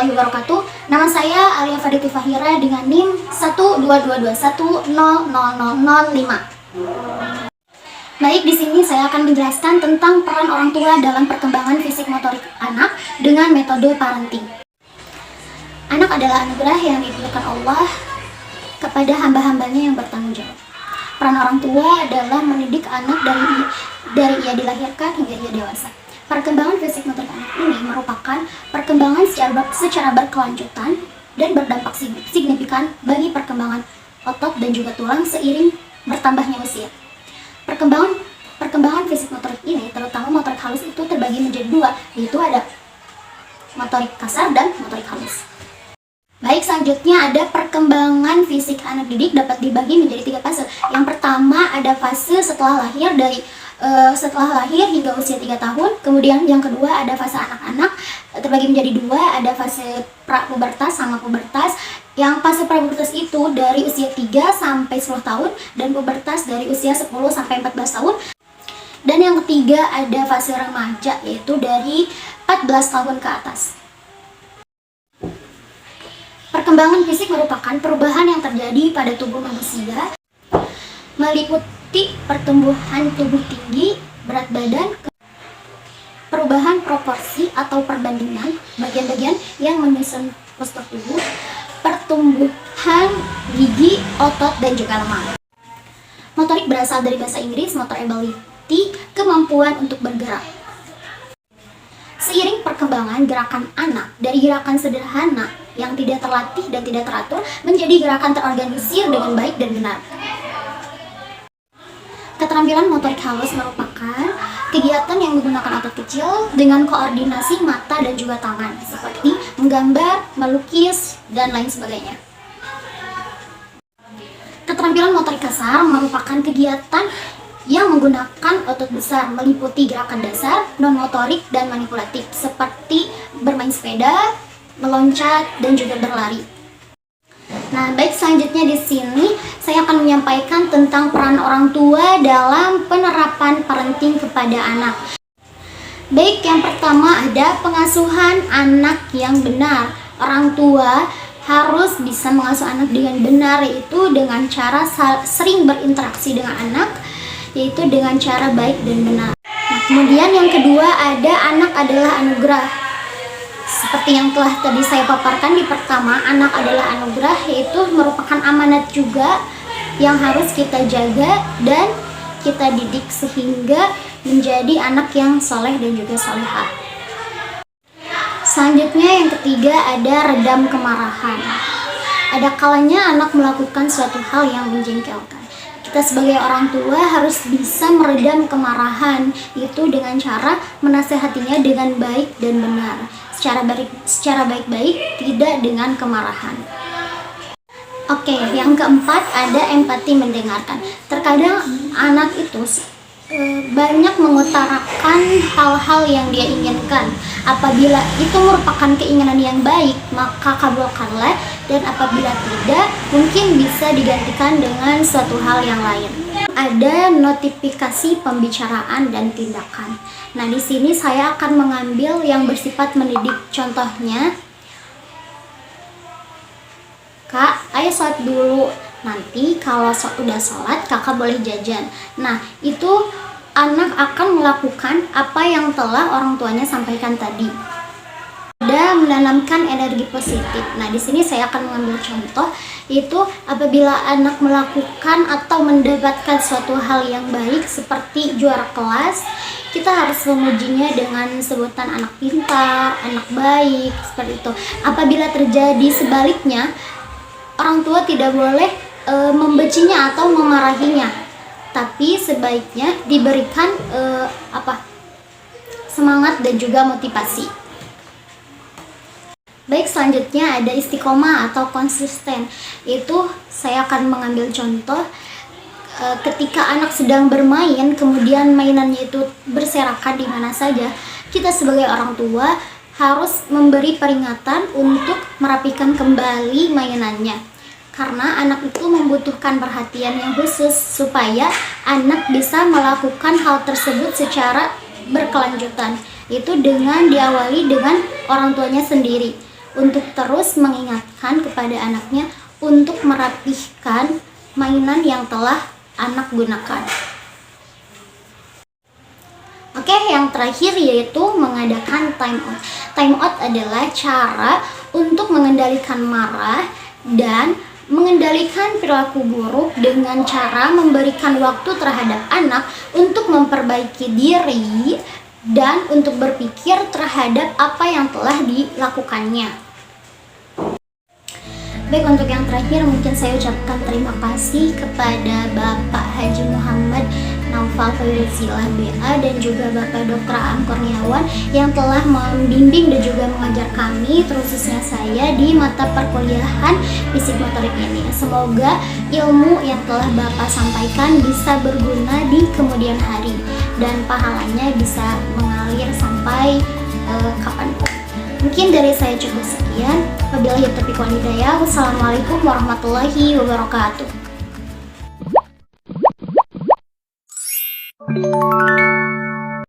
warahmatullahi wabarakatuh. Nama saya Alia Faditi Fahira dengan NIM 12221000005. Baik, di sini saya akan menjelaskan tentang peran orang tua dalam perkembangan fisik motorik anak dengan metode parenting. Anak adalah anugerah yang diberikan Allah kepada hamba-hambanya yang bertanggung jawab. Peran orang tua adalah mendidik anak dari ia dilahirkan hingga ia dewasa. Perkembangan fisik motorik anak ini merupakan perkembangan secara berkelanjutan dan berdampak signifikan bagi perkembangan otot dan juga tulang seiring bertambahnya usia. Perkembangan fisik motorik ini, terutama motorik halus, itu terbagi menjadi dua, yaitu ada motorik kasar dan motorik halus. Baik, selanjutnya ada perkembangan fisik anak didik dapat dibagi menjadi 3 fase. Yang pertama ada fase setelah lahir hingga usia 3 tahun. Kemudian yang kedua ada fase anak-anak, terbagi menjadi 2, ada fase prapubertas sama pubertas. Yang fase prapubertas itu dari usia 3 sampai 10 tahun dan pubertas dari usia 10 sampai 14 tahun. Dan yang ketiga ada fase remaja, yaitu dari 14 tahun ke atas. Perkembangan fisik merupakan perubahan yang terjadi pada tubuh manusia, meliputi pertumbuhan tubuh tinggi, berat badan, perubahan proporsi atau perbandingan bagian-bagian yang menyusun postur tubuh, pertumbuhan gigi, otot, dan juga lemak. Motorik berasal dari bahasa Inggris motor ability, kemampuan untuk bergerak. Seiring perkembangan gerakan anak dari gerakan sederhana yang tidak terlatih dan tidak teratur menjadi gerakan terorganisir dengan baik dan benar. Keterampilan motorik halus merupakan kegiatan yang menggunakan otot kecil dengan koordinasi mata dan juga tangan, seperti menggambar, melukis, dan lain sebagainya. Keterampilan motorik kasar merupakan kegiatan yang menggunakan otot besar, meliputi gerakan dasar, non-motorik, dan manipulatif, seperti bermain sepeda, meloncat, dan juga berlari. Nah, baik, selanjutnya di sini saya akan menyampaikan tentang peran orang tua dalam penerapan parenting kepada anak. Baik, yang pertama ada pengasuhan anak yang benar. Orang tua harus bisa mengasuh anak dengan benar, yaitu dengan cara sering berinteraksi dengan anak, yaitu dengan cara baik dan benar. Nah, kemudian yang kedua ada anak adalah anugerah. Seperti yang telah tadi saya paparkan di pertama, anak adalah anugerah, yaitu merupakan amanat juga yang harus kita jaga dan kita didik sehingga menjadi anak yang soleh dan juga solehah. Selanjutnya yang ketiga ada redam kemarahan. Ada kalanya anak melakukan suatu hal yang menjengkelkan. Kita sebagai orang tua harus bisa meredam kemarahan itu dengan cara menasehatinya dengan baik dan benar, secara baik-baik, tidak dengan kemarahan. Oke, yang keempat ada empati mendengarkan. Terkadang anak itu banyak mengutarakan hal-hal yang dia inginkan. Apabila itu merupakan keinginan yang baik, maka kabulkanlah, dan apabila tidak, mungkin bisa digantikan dengan suatu hal yang lain. Ada notifikasi pembicaraan dan tindakan. Nah, di sini saya akan mengambil yang bersifat mendidik. Contohnya, Kak, ayo sholat dulu. Nanti kalau udah sholat, kakak boleh jajan. Nah, itu anak akan melakukan apa yang telah orang tuanya sampaikan tadi. Ada menanamkan energi positif. Nah, di sini saya akan mengambil contoh, yaitu apabila anak melakukan atau mendapatkan suatu hal yang baik seperti juara kelas, kita harus memujinya dengan sebutan anak pintar, anak baik, seperti itu. Apabila terjadi sebaliknya, orang tua tidak boleh membencinya atau memarahinya, tapi sebaiknya diberikan semangat dan juga motivasi. Baik, selanjutnya ada istiqomah atau konsisten. Itu saya akan mengambil contoh ketika anak sedang bermain, kemudian mainannya itu berserakan di mana saja, kita sebagai orang tua harus memberi peringatan untuk merapikan kembali mainannya. Karena anak itu membutuhkan perhatian yang khusus supaya anak bisa melakukan hal tersebut secara berkelanjutan. Itu dengan diawali dengan orang tuanya sendiri. untuk terus mengingatkan kepada anaknya untuk merapihkan mainan yang telah anak gunakan. Oke, yang terakhir yaitu mengadakan time out. Time out adalah cara untuk mengendalikan marah dan mengendalikan perilaku buruk dengan cara memberikan waktu terhadap anak untuk memperbaiki diri dan untuk berpikir terhadap apa yang telah dilakukannya. Baik, untuk yang terakhir mungkin saya ucapkan terima kasih kepada Bapak Haji Muhammad Naufal Fairuzilah BA dan juga Bapak Dr. Aan Kurniawan yang telah membimbing dan juga mengajar kami, terususnya saya, di mata perkuliahan fisik motorik ini. Semoga ilmu yang telah Bapak sampaikan bisa berguna di kemudian hari dan pahalanya bisa mengalir sampai kapanpun. Mungkin dari saya cukup sekian. Wabillahi taufiq wal hidayah. Wassalamualaikum warahmatullahi wabarakatuh.